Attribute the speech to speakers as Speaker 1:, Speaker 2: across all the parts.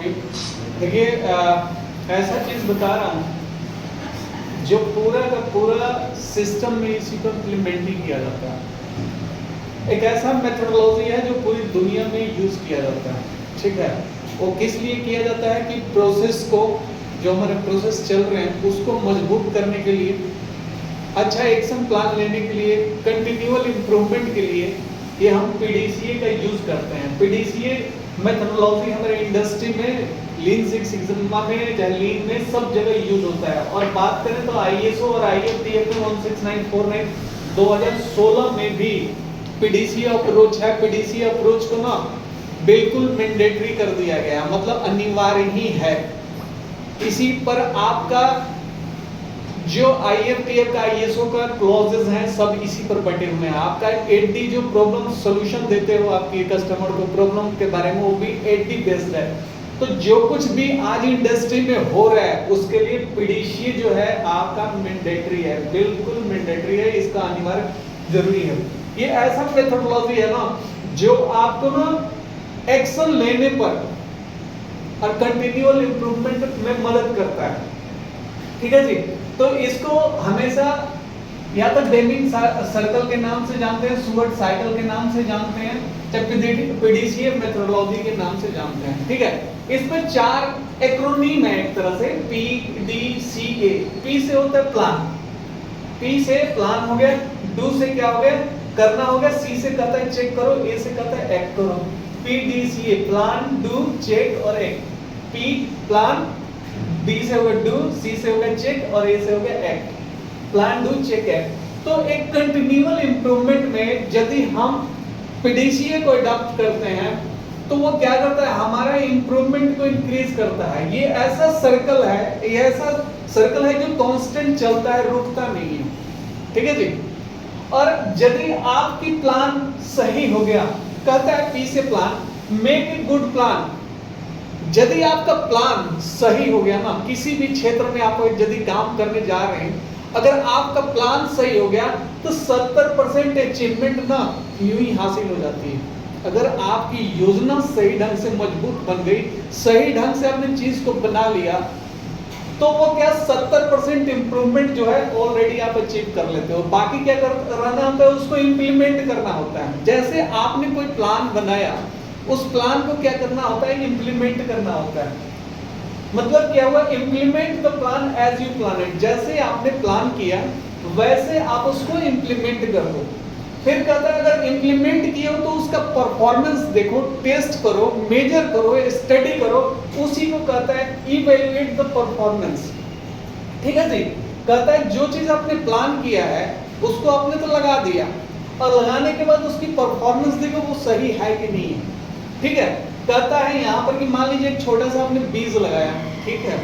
Speaker 1: You. देखिए ऐसा चीज बता रहा हूँ जो पूरा का पूरा सिस्टम में इसी को इम्प्लीमेंट ही किया जाता है। एक ऐसा मेथोडोलॉजी है जो पूरी दुनिया में यूज किया जाता है, ठीक है। वो किस लिए किया जाता है कि प्रोसेस को, जो हमारे प्रोसेस चल रहे हैं उसको मजबूत करने के लिए, अच्छा एक्शन प्लान लेने के लिए, कंटिन्यूअल इम्प्रूवमेंट के लिए ये हम पीडीसीए का यूज करते हैं। पीडीसीए मेथोडोलॉजी हमारे इंडस्ट्री में लीन सिक्स सिग्मा में, चाहे लीन में सब जगह यूज होता है। और बात करें तो आईएसओ और आईएफटीएफ 16949 2016 में भी पीडीसीए अप्रोच है। पीडीसीए अप्रोच को ना बिल्कुल मैंडेटरी कर दिया गया, मतलब अनिवार्य ही है। इसी पर आपका जो आईएफटीएफ का आईएसओ का क्लॉजेस हैं सब इसी पर बटे हुए हैं। आपका 8D जो प्रॉब्लम सॉल्यूशन देते हो आपके कस्टमर को प्रॉब्लम के बारे में, वो भी 8D बेस्ड है। तो जो कुछ भी आज इंडस्ट्री में हो रहा है उसके लिए पीडीसीए जो है आपका मैंडेटरी है, बिल्कुल मैंडेटरी है, इसका अनिवार्य जरूरी है। ये ऐसा मेथोडोलॉजी है ना जो आपको ना एक्शन लेने पर और कंटिन्यूअल इंप्रूवमेंट में मदद करता है, ठीक है जी। तो इसको हमेशा या तो डेमिंग सर्कल के नाम से जानते हैं, सुवर्ट साइकिल के नाम से जानते हैं, चाहे पीडीसीए मेथोडोलॉजी के नाम से जानते हैं, ठीक है। इसमें 4 एक्रोनीम है एक तरह से, PDCA। P से होता है प्लान, P से प्लान हो गया, डू से क्या हो गया करना हो गया, C से कहता है चेक करो, A से कहता है एक्ट करो। PDCA प्लान, डू, चेक और एक्ट। P प्लान, B से होगा डू, C से होगा चेक और A से होगा act. Plan, do, check, act. तो एक कंटिन्यूअल इंप्रूवमेंट में यदि हम पीडीसीए को अडॉप्ट करते हैं तो वो क्या करता है, हमारा इंप्रूवमेंट को इंक्रीज करता है। ये ऐसा सर्कल है, ये ऐसा सर्कल है जो कांस्टेंट चलता है, रुकता नहीं है, ठीक है जी। और यदि आपकी प्लान सही हो गया, कहता है P से plan, make a good plan. यदि आपका प्लान सही हो गया ना, किसी भी क्षेत्र में आप यदि काम करने जा रहे हैं, अगर आपका प्लान सही हो गया तो 70% अचीवमेंट ना यूं ही हासिल हो जाती है। अगर आपकी योजना सही ढंग से मजबूत बन गई, सही ढंग से आपने चीज को बना लिया, तो वो क्या 70% इंप्रूवमेंट जो है ऑलरेडी आप अचीव कर लेते हो। बाकी क्या करना होता है, उसको इंप्लीमेंट करना होता है। जैसे आपने कोई प्लान बनाया, उस प्लान को क्या करना होता है, इंप्लीमेंट करना होता है। मतलब क्या हुआ, implement the plan as you plan it. जैसे आपने प्लान किया वैसे आप उसको इंप्लीमेंट कर दो। फिर कहता है अगर इंप्लीमेंट किया हो तो उसका परफॉर्मेंस देखो, टेस्ट करो, मेजर करो, स्टडी करो, उसी को कहता है इवैल्यूएट द परफॉर्मेंस, ठीक है जी। कहता है जो चीज आपने प्लान किया है उसको आपने तो लगा दिया, और लगाने के बाद उसकी परफॉर्मेंस देखो वो सही है कि नहीं है, ठीक है। कहता है यहाँ पर कि मान लीजिए एक छोटा सा आपने बीज लगाया, ठीक है।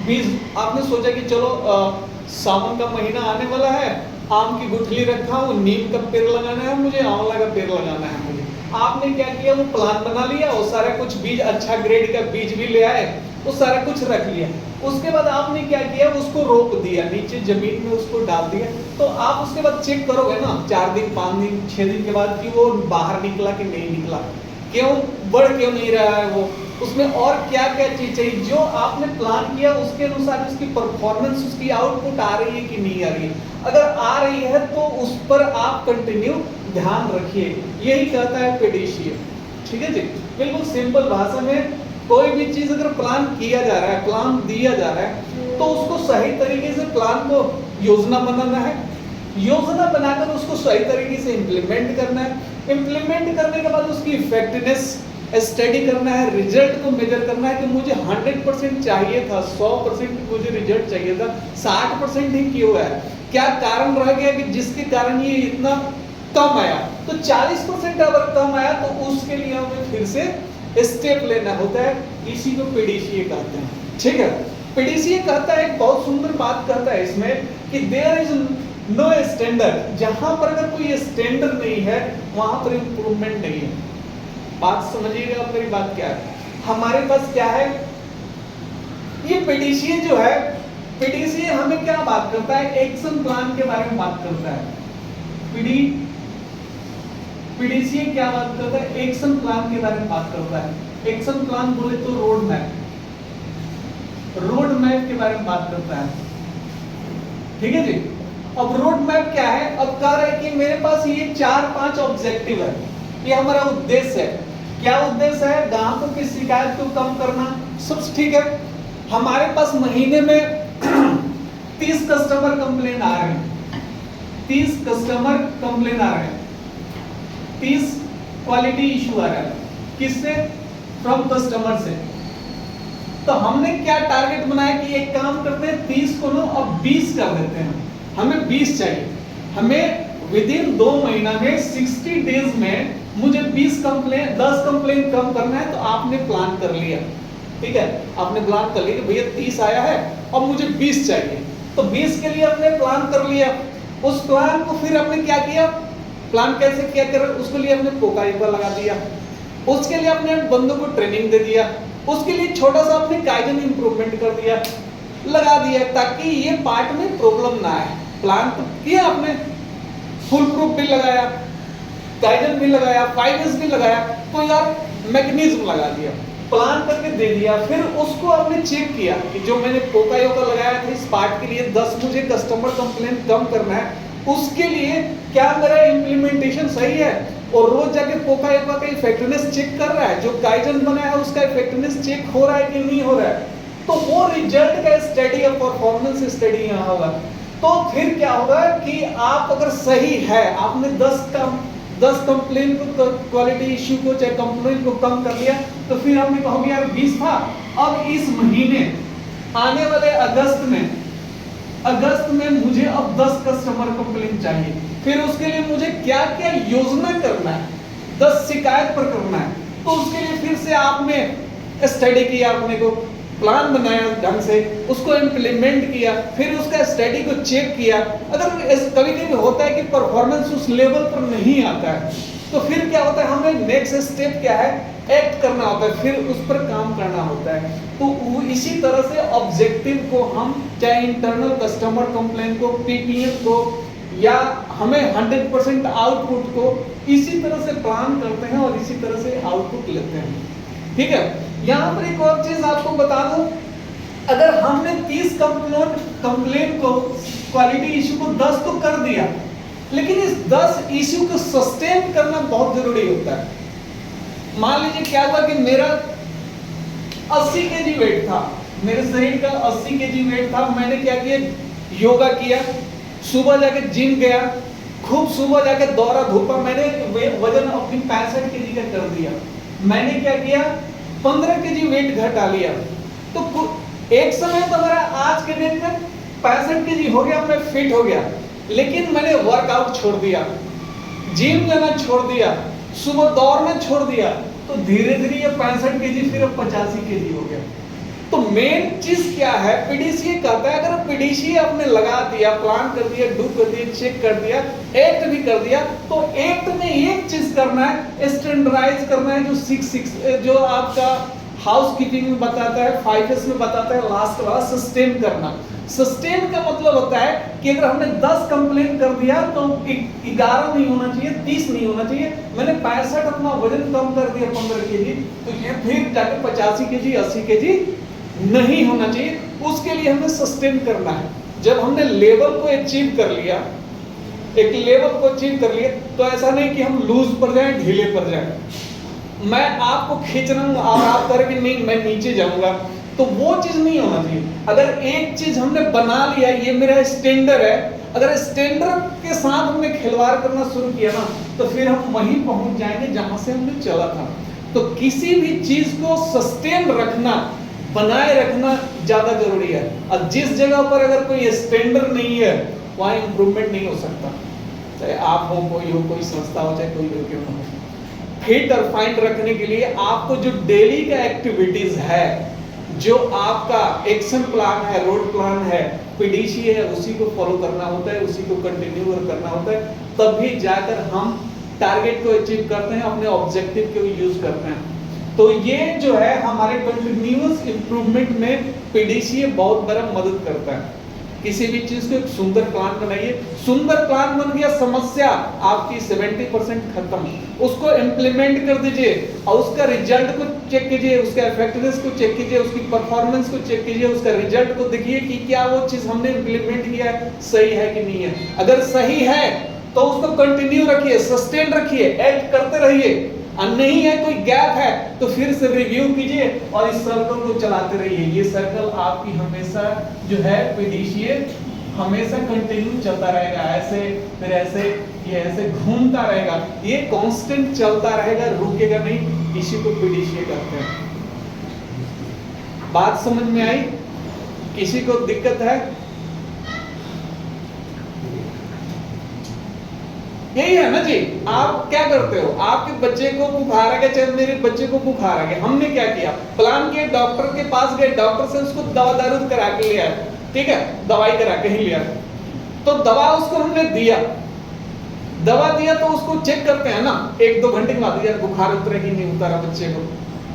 Speaker 1: बीज आपने सोचा कि चलो सावन का महीना आने वाला है, आम की गुठली रखा हूँ, नीम का पेड़ लगाना है मुझे, आंवला का पेड़ लगाना है मुझे। आपने क्या किया, वो प्लान बना लिया, वो सारा कुछ बीज, अच्छा ग्रेड का बीज भी ले आए, वो सारा कुछ रख लिया। उसके बाद आपने क्या किया, उसको रोप दिया, नीचे जमीन में उसको डाल दिया। तो आप उसके बाद चेक करोगे ना 4 दिन 5 दिन 6 दिन के बाद कि वो बाहर निकला कि नहीं निकला, क्यों बढ़ क्यों नहीं रहा है, वो उसमें और क्या क्या चीज चाहिए। जो आपने प्लान किया उसके अनुसार उसकी परफॉर्मेंस, उसकी आउटपुट आ रही है कि नहीं आ रही है। अगर आ रही है तो उस पर आप कंटिन्यू ध्यान रखिए। यही कहता है पीडीसीए, ठीक है जी। बिल्कुल सिंपल भाषा में, कोई भी चीज अगर प्लान किया जा रहा है, प्लान दिया जा रहा है, तो उसको सही तरीके से प्लान को योजना बनाना है, योजना बनाकर उसको सही तरीके से इम्प्लीमेंट करना है, इम्प्लीमेंट करने के बाद उसकी इफेक्टिवनेस स्टडी करना है, रिजल्ट को मेजर करना है कि मुझे 100% चाहिए था, 100% मुझे रिजल्ट चाहिए था, 60% ही क्यों है, क्या कारण रह गया कि जिसके कारण ये इतना कम आया। तो 40% अगर कम आया तो उसके लिए हमें फिर से स्टेप लेना होता है। इसी को पीडीसीए कहते हैं, ठीक है। पीडीसीए कहता है, एक बहुत सुंदर बात कहता है इसमें कि देयर इज नो स्टैंडर्ड। जहां पर अगर कोई स्टैंडर्ड नहीं है वहां पर इंप्रूवमेंट नहीं है। बात समझिएगा आप, मेरी बात क्या है। हमारे पास क्या है, ये पीडीसीए जो है, पीडीसीए हमें क्या बात करता है, एक्शन प्लान के बारे में बात करता है। पीडीसीए क्या बात करता है, एक्शन प्लान के बारे में बात करता है। एक्शन प्लान बोले तो रोड मैप, बारे में बात करता है। ठीक है जी। अब रोड मैप क्या है? अब कह रहा है कि मेरे पास ये 4-5 ऑब्जेक्टिव है, ये हमारा उद्देश्य है। क्या उद्देश्य है? ग्राहकों की शिकायत को कम करना, सब ठीक है। हमारे पास महीने में 30 कस्टमर कंप्लेन आ रहे हैं, 30 कस्टमर कंप्लेन आ रहे हैं, 30 क्वालिटी इशू आ रहा है। किससे? फ्रॉम कस्टमर से। तो हमने क्या टारगेट बनाया कि एक काम करते हैं 30 को ना अब 20 कर देते हैं। हमें 20 चाहिए। हमें विद इन 2 महीना में 60 डेज में मुझे 10 कंप्लेन कम करना है। तो आपने प्लान कर लिया, ठीक है, आपने प्लान कर लिया कि भैया 30 आया है, अब मुझे 20 चाहिए। तो 20 के लिए हमने प्लान कर लिया। उस प्लान को फिर हमने क्या किया? प्लान कैसे किया कर, उसके लिए हमने पोकाइपर लगा दिया, उसके लिए अपने बंदों को ट्रेनिंग दे दिया, उसके लिए छोटा सा अपने काइजन इंप्रूवमेंट कर दिया, लगा दिया, ताकि ये पार्ट में प्रॉब्लम ना आए। प्लान तो किया आपने, फुल प्रूफ भी लगाया, काइजन भी लगाया, 5S भी लगाया, तो यार मैकेनिज्म लगा दिया, प्लान करके दे दिया। फिर उसको आपने चेक किया कि जो मैंने पोकायोका लगाया था इस पार्ट के लिए 10 मुझे कस्टमर कंप्लेंट कम करना है, उसके लिए क्या मेरा इम्प्लीमेंटेशन सही है? और रोज जाके पोकायोका का इफेक्टिवनेस चेक कर रहा है, जो काइजन बनाया है उसका इफेक्टिवनेस चेक हो रहा है कि नहीं हो रहा है। तो वो रिजल्ट का स्टडी या परफॉर्मेंस स्टडी यहाँ होगा। तो फिर क्या होगा कि आप अगर सही है, आपने 10 कंप्लेन को, क्वालिटी इश्यू को, चाहे कंप्लेन को कम कर लिया, तो फिर आपने कहोगे यार 20 था, अब इस महीने आने वाले अगस्त में मुझे अब 10 कस्टमर कंप्लेन चाहिए। फिर उसके लिए मुझे क्या क्या योजना करना है, 10 शिकायत पर करना है। तो उसके लिए फिर से आपने स्टडी किया, अपने को प्लान बनाया ढंग से, उसको इम्प्लीमेंट किया, फिर उसका स्टडी को चेक किया। अगर कभी कभी होता है कि परफॉर्मेंस उस लेवल पर नहीं आता है, तो फिर क्या होता है, हमें नेक्स्ट स्टेप क्या है, एक्ट करना होता है, फिर उस पर काम करना होता है। तो इसी तरह से ऑब्जेक्टिव को हम, चाहे इंटरनल कस्टमर कंप्लेंट को, पीपीएम को, या हमें 100% आउटपुट को, इसी तरह से प्लान करते हैं और इसी तरह से आउटपुट लेते हैं। ठीक है। यहाँ पर एक और चीज आपको बता दूं, अगर हमने 30 कंप्लेंट को, क्वालिटी इश्यू को 10 तो कर दिया, लेकिन इस 10 इश्यू को सस्टेन करना बहुत जरूरी होता है। मान लीजिए क्या हुआ कि मेरा 80 केजी वेट था, मेरे शरीर का 80 केजी वेट था। मैंने क्या किया, योगा किया, सुबह जाके जिम गया, खूब सुबह जाके दौड़ा धूपा, मैंने वजन अपनी 65 केजी का कर दिया। मैंने क्या किया, 15 केजी वेट घटा लिया। तो एक समय तो मेरा आज के डेट में 65 केजी हो गया, मैं फिट हो गया, लेकिन मैंने वर्कआउट छोड़ दिया, जिम जाना छोड़ दिया, सुबह दौड़ना छोड़ दिया, तो धीरे धीरे ये 65 केजी फिर 85 केजी हो गया। तो मेन चीज क्या है, पीडीसीए कहता है, अगर पीडीसीए आपने लगा दिया, प्लान कर दिया, डू कर दिया, चेक कर दिया, एक्ट भी कर दिया, तो एक्ट में एक चीज करना है, स्टैंडर्डाइज करना है, जो 6 जो आपका हाउस कीपिंग में बताता है, 5S में बताता है, लास्ट वाला सस्टेन करना। सस्टेन का मतलब होता है कि अगर हमने 10 कंप्लेन कर दिया तो 11 नहीं होना चाहिए, 30 नहीं होना चाहिए। मैंने 65 अपना वजन कम कर दिया 15 केजी, तो ये फिर जाकर 85 केजी 80 केजी नहीं होना चाहिए। उसके लिए हमें सस्टेन करना है। जब हमने लेवल को अचीव कर लिया, एक लेवल को अचीव कर लिया, तो ऐसा नहीं कि हम लूज पर जाएं, ढीले पर जाएं। मैं आपको खींच रहा हूं और आप कह रहे कि नहीं मैं नीचे जाऊंगा, तो वो चीज नहीं होना चाहिए। अगर एक चीज हमने बना लिया, ये मेरा स्टैंडर्ड है, अगर स्टैंडर्ड के साथ हमने खिलवाड़ करना शुरू किया ना, तो फिर हम वहीं पहुंच जाएंगे जहां से हमने चला था। तो किसी भी चीज को सस्टेन रखना, बनाए रखना ज्यादा जरूरी है। और जिस जगह पर अगर कोई स्टैंडर्ड नहीं है, वहां इंप्रूवमेंट नहीं हो सकता। चाहे आप हो, कोई हो, कोई संस्था हो, चाहे कोई क्यों ना हो। फिट और फाइन रखने के लिए आपको जो डेली का एक्टिविटीज है, जो आपका एक्शन प्लान है, रोड प्लान है, पीडीसी है, उसी को फॉलो करना होता है, उसी को कंटिन्यू करना होता है। तभी जाकर हम टारगेट को अचीव करते हैं, अपने ऑब्जेक्टिव को यूज करते हैं। तो ये जो है हमारे कंटिन्यूअस इंप्रूवमेंट में पीडीसी बहुत बड़ा मदद करता है। किसी भी चीज को एक सुंदर प्लान बनाइए। सुंदर प्लान बन गया, समस्या आपकी 70% खत्म। उसको इम्प्लीमेंट कर दीजिए और उसका रिजल्ट को चेक कीजिए, उसका इफेक्टिवनेस को चेक कीजिए, उसकी परफॉर्मेंस को चेक कीजिए, उसका रिजल्ट को देखिए कि क्या वो चीज हमने इम्प्लीमेंट किया है सही है कि नहीं है। अगर सही है तो उसको कंटिन्यू रखिए, सस्टेन रखिए, ऐड करते रहिए। और नहीं है, कोई गैप है तो फिर से रिव्यू कीजिए और इस सर्कल को चलाते रहिए। ये सर्कल आपकी हमेशा जो है पीडीसीए हमेशा कंटिन्यू चलता रहेगा, ऐसे फिर ऐसे, ये ऐसे घूमता रहेगा, ये कांस्टेंट चलता रहेगा, रुकेगा नहीं। इसी को पीडीसीए कहते हैं। बात समझ में आई? किसी को दिक्कत है? यही है ना जी। आप क्या करते हो, आपके बच्चे को बुखार आ गया, चाहे मेरे बच्चे को बुखार आ गया, हमने क्या किया, प्लान किया, डॉक्टर के पास गए, डॉक्टर से उसको दवा दारू करा के लिया, ठीक है, दवाई करा के ही लिया, तो दवा उसको हमने दिया, दवा दिया तो उसको चेक करते हैं ना 1-2 घंटे के बाद, यार बुखार उतरे कि नहीं उतरा बच्चे को,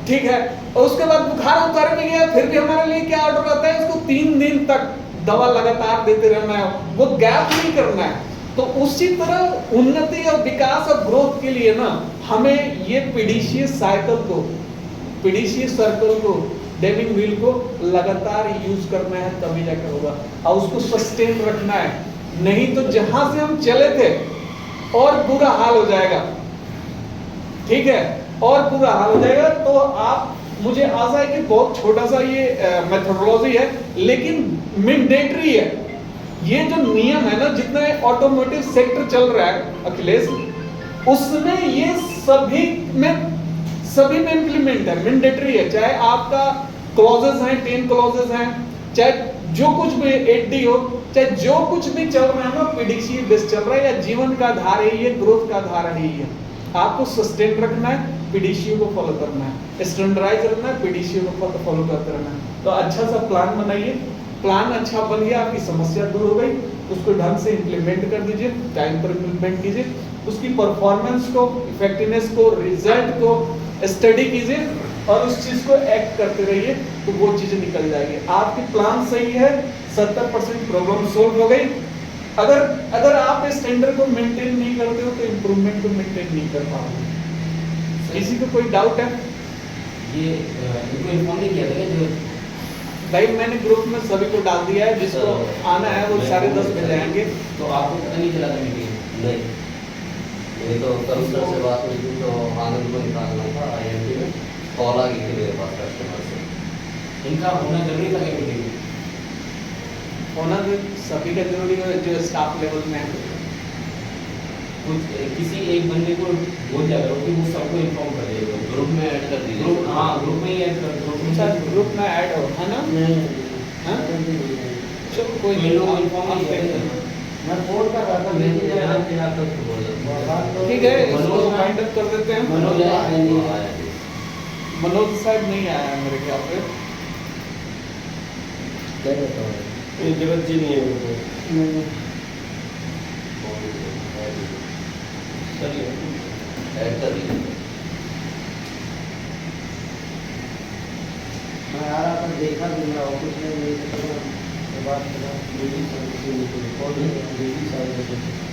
Speaker 1: ठीक है। और उसके बाद बुखार उतर भी गया, फिर भी हमारे लिए क्या ऑर्डर आता है, उसको 3 दिन तक दवा लगातार देते रहना है, वो गैप नहीं करना है। तो उसी तरह उन्नति और विकास और ग्रोथ के लिए ना हमें ये पीडीसीए साइकिल को, पीडीसीए सर्कल को, डेविंग व्हील को लगातार यूज करना है, तभी जाकर होगा। और उसको सस्टेन रखना है, नहीं तो जहां से हम चले थे और बुरा हाल हो जाएगा, ठीक है, और बुरा हाल हो जाएगा। तो आप, मुझे आशा है कि बहुत छोटा सा ये मेथोडोलॉजी है, लेकिन मैंडेटरी है। ये जो नियम है ना, जितना ऑटोमोटिव सेक्टर चल रहा है अखिलेश, उसमें ये सभी में इंप्लीमेंट है, मैंडेटरी है। चाहे आपका क्लॉजेस हैं, 10 क्लॉजेस हैं, चाहे जो कुछ भी 8D हो, चाहे जो कुछ भी चल रहा है ना, पीडीसीए बेस चल रहा है, या जीवन का आधार है, ये ग्रोथ का आधार है, ये आपको सस्टेन रखना है, पीडीसीए को फॉलो करना है, स्टैंडर्डाइज रखना है, पीडीसीए को फॉलो करते रहना है। तो अच्छा सा प्लान बनाइए, प्लान अच्छा बन गया, आपकी समस्या दूर हो गई, उसको ढंग से इंप्लीमेंट कर दीजिए, टाइम पर इंप्लीमेंट कीजिए, उसकी परफॉर्मेंस को, इफेक्टिवनेस को, रिजल्ट को स्टडी कीजिए और उस चीज को एक्ट करते रहिए, तो वो चीजें निकल जाएगी। आपकी प्लान सही है, 70% प्रॉब्लम सोल्व हो गई। अगर आप इस स्टैंडर्ड को मेंटेन नहीं करते हो तो इंप्रूवमेंट को मेंटेन नहीं कर पाओगे। किसी को कोई डाउट है?
Speaker 2: ये इनको इन्फॉर्म नहीं किया था जो
Speaker 1: भाई मैंने ग्रुप में सभी को डाल दिया है, जिसको आना है वो 10:30 बजे आएंगे।
Speaker 2: तो आपको पता नहीं चला था मीटिंग?
Speaker 3: नहीं, ये तो कमिश्नर से बात हुई थी, तो आनंद को निकालना था IMT में, कॉल आ गई थी मेरे पास कस्टमर से।
Speaker 2: इनका होना जरूरी था मीटिंग
Speaker 1: होना तो सभी का जरूरी है, जो स्टाफ लेवल में है।
Speaker 2: कुछ किसी एक बंदे को बोल दिया करो कि वो सबको इन्फॉर्म कर देगा,
Speaker 3: ग्रुप में ऐड कर दीजिए।
Speaker 2: ग्रुप, हाँ ग्रुप में ही ऐड कर,
Speaker 1: ग्रुप में ऐड हो, है ना? हाँ? चलो कोई
Speaker 2: नहीं, लोग इन्फॉर्म नहीं करेंगे।
Speaker 3: मैं फोन कर रहा था, मैंने यहाँ तक तो बोला।
Speaker 1: ठीक है, इसको फाइंड अप कर देते हैं।
Speaker 2: मनोज
Speaker 1: मनोज साहब नहीं आया है मेरे ख्याल से।
Speaker 3: क्या कहता हूँ,
Speaker 4: ये जगत जी नहीं है,
Speaker 2: चलिए
Speaker 3: ऐड कर दीजिए।
Speaker 4: मैं आ रहा था, देखा भी मेरा ऑफिस में, मेरी बात करा,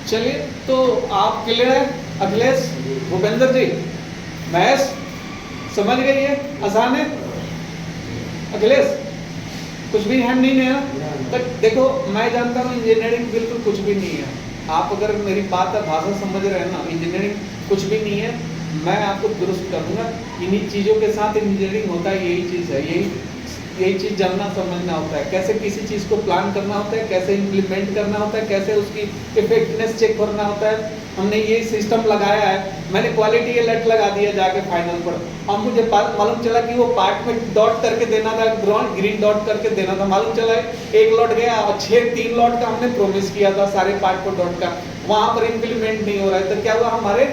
Speaker 1: चलिए, तो आप क्लियर है? अखिलेश, भूपेंद्र जी, महेश, समझ गई है? आसान है? अखिलेश, कुछ भी हैंड नहीं है ना? तो देखो, मैं जानता हूँ इंजीनियरिंग बिल्कुल कुछ भी नहीं है। आप अगर मेरी बात का भाषा समझ रहे हैं ना, इंजीनियरिंग कुछ भी नहीं है, मैं आपको दुरुस्त करूँगा। इन्हीं चीज़ों के साथ इंजीनियरिंग होता है, यही चीज़ है, यही चीज़ जानना समझना होता है, कैसे किसी चीज़ को प्लान करना होता है, कैसे इम्प्लीमेंट करना होता है, कैसे उसकी इफेक्टिवनेस चेक करना होता है। हमने ये सिस्टम लगाया है, मैंने क्वालिटी अलर्ट लगा दिया जाके फाइनल पर। अब मुझे मालूम चला कि वो पार्ट में डॉट करके देना था, ग्रीन डॉट करके देना था, मालूम चला 1 लॉट गया और 3 लॉट का हमने प्रोमिस किया था सारे पार्ट को डॉट का, वहाँ पर इम्प्लीमेंट नहीं हो रहा है। तो क्या हुआ, हमारे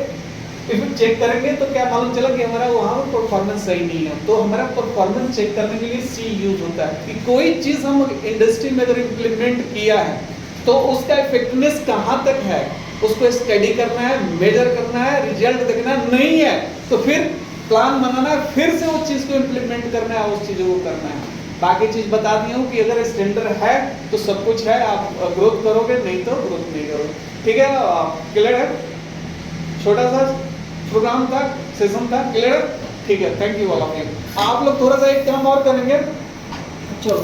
Speaker 1: इफ चेक करेंगे तो क्या मालूम चला कि हमारा वहाँ पर परफॉर्मेंस सही नहीं है। तो हमारा परफॉर्मेंस चेक करने के लिए C यूज होता है कि कोई चीज़ हम इंडस्ट्री में अगर इम्प्लीमेंट किया है तो उसका इफेक्टिवनेस कहाँ तक है, उसको स्टडी करना है, मेजर करना है, रिजल्ट देखना नहीं है तो फिर प्लान बनाना है, फिर से उस चीज़ को इम्प्लीमेंट करना है, उस चीज़ों को करना है। बाकी चीज़ बता दी हूँ कि अगर स्टैंडर्ड है तो सब कुछ है, आप ग्रोथ करोगे, नहीं तो ग्रोथ नहीं करोगे। ठीक है, क्लियर है? छोटा सा प्रोग्राम था, सेशन था, क्लियर है? ठीक है, thank you all of you. आप लोग थोड़ा सा एक काम और करेंगे।
Speaker 4: चलो